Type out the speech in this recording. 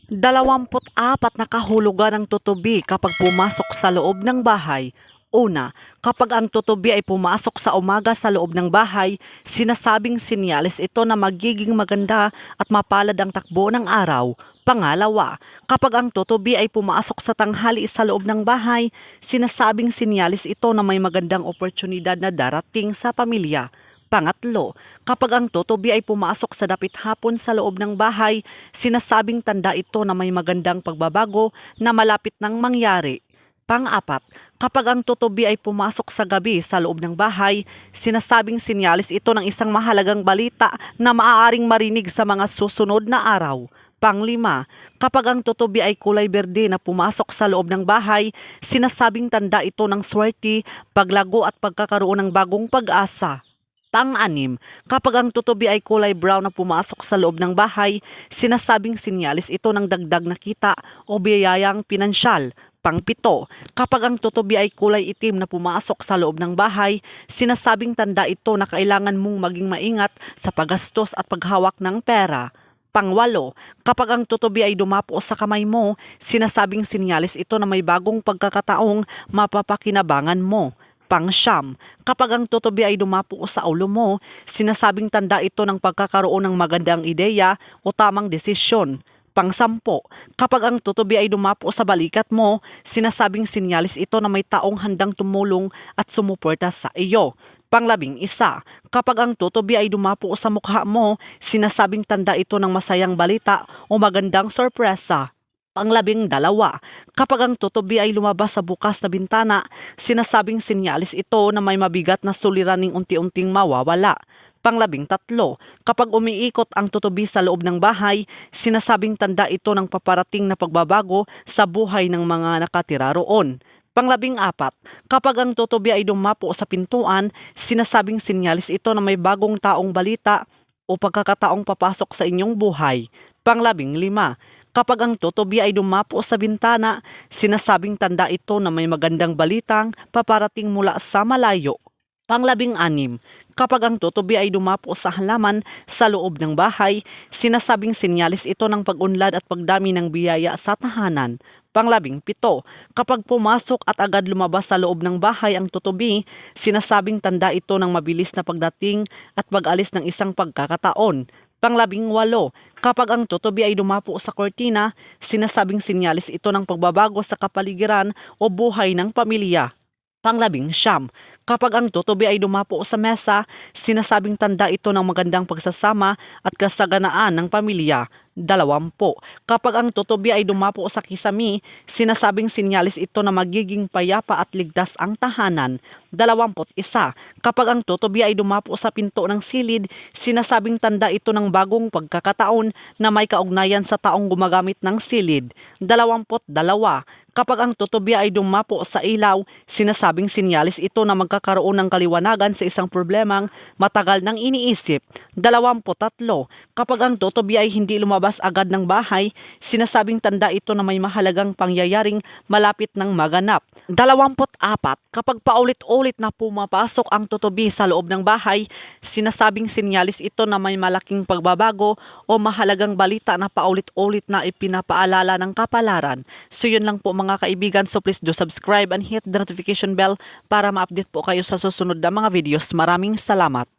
24 na kahulugan ng tutubi kapag pumasok sa loob ng bahay. Una, kapag ang tutubi ay pumasok sa umaga sa loob ng bahay, sinasabing sinyalis ito na magiging maganda at mapalad ang takbo ng araw. Pangalawa, kapag ang tutubi ay pumasok sa tanghali sa loob ng bahay, sinasabing sinyalis ito na may magandang oportunidad na darating sa pamilya. Pangatlo, kapag ang tutubi ay pumasok sa dapit hapon sa loob ng bahay, sinasabing tanda ito na may magandang pagbabago na malapit nang mangyari. Pang-apat, kapag ang tutubi ay pumasok sa gabi sa loob ng bahay, sinasabing sinyalis ito ng isang mahalagang balita na maaaring marinig sa mga susunod na araw. Pang-lima, kapag ang tutubi ay kulay berde na pumasok sa loob ng bahay, sinasabing tanda ito ng swerte, paglago at pagkakaroon ng bagong pag-asa. Pang-anim, kapag ang tutubi ay kulay brown na pumasok sa loob ng bahay, sinasabing sinyalis ito ng dagdag na kita o biyayang pinansyal. Pang-pito, kapag ang tutubi ay kulay itim na pumasok sa loob ng bahay, sinasabing tanda ito na kailangan mong maging maingat sa paggastos at paghawak ng pera. Pang-walo, kapag ang tutubi ay dumapo sa kamay mo, sinasabing sinyalis ito na may bagong pagkakataong mapapakinabangan mo. Pang-siyam, kapag ang tutubi ay dumapo sa ulo mo, sinasabing tanda ito ng pagkakaroon ng magandang ideya o tamang desisyon. Pang-sampo, kapag ang tutubi ay dumapo sa balikat mo, sinasabing sinyalis ito na may taong handang tumulong at sumuporta sa iyo. Pang-11, kapag ang tutubi ay dumapo sa mukha mo, sinasabing tanda ito ng masayang balita o magandang sorpresa. Pang-12, kapag ang tutubi ay lumabas sa bukas na bintana, sinasabing sinyalis ito na may mabigat na suliraning unti-unting mawawala. Pang-13, kapag umiikot ang tutubi sa loob ng bahay, sinasabing tanda ito ng paparating na pagbabago sa buhay ng mga nakatira roon. Pang-14, kapag ang tutubi ay dumapo sa pintuan, sinasabing sinyalis ito na may bagong taong balita o pagkakataong papasok sa inyong buhay. Pang-15, kapag ang tutubi ay dumapo sa bintana, sinasabing tanda ito na may magandang balitang paparating mula sa malayo. Pang-16, kapag ang tutubi ay dumapo sa halaman sa loob ng bahay, sinasabing sinyalis ito ng pag-unlad at pagdami ng biyaya sa tahanan. Pang-17, kapag pumasok at agad lumabas sa loob ng bahay ang tutubi, sinasabing tanda ito ng mabilis na pagdating at pag-alis ng isang pagkakataon. Pang-18, kapag ang tutubi ay dumapo sa kortina, sinasabing sinyalis ito ng pagbabago sa kapaligiran o buhay ng pamilya. Pang-19, kapag ang tutubi ay dumapo sa mesa, sinasabing tanda ito ng magandang pagsasama at kasaganaan ng pamilya. 20, kapag ang tutubi ay dumapo sa kisami, sinasabing sinyalis ito na magiging payapa at ligtas ang tahanan. 21, kapag ang tutubi ay dumapo sa pinto ng silid, sinasabing tanda ito ng bagong pagkakataon na may kaugnayan sa taong gumagamit ng silid. 22, kapag ang tutubi ay dumapo sa ilaw, sinasabing sinyalis ito na magkakaroon ng kaliwanagan sa isang problemang matagal nang iniisip. 23, kapag ang tutubi ay hindi lumabas agad ng bahay, sinasabing tanda ito na may mahalagang pangyayaring malapit ng maganap. 24, kapag paulit-ulit na pumapasok ang tutubi sa loob ng bahay, sinasabing sinyalis ito na may malaking pagbabago o mahalagang balita na paulit-ulit na ipinapaalala ng kapalaran. So yun lang po mga kaibigan, so please do subscribe and hit the notification bell para ma-update po kayo sa susunod na mga videos. Maraming salamat.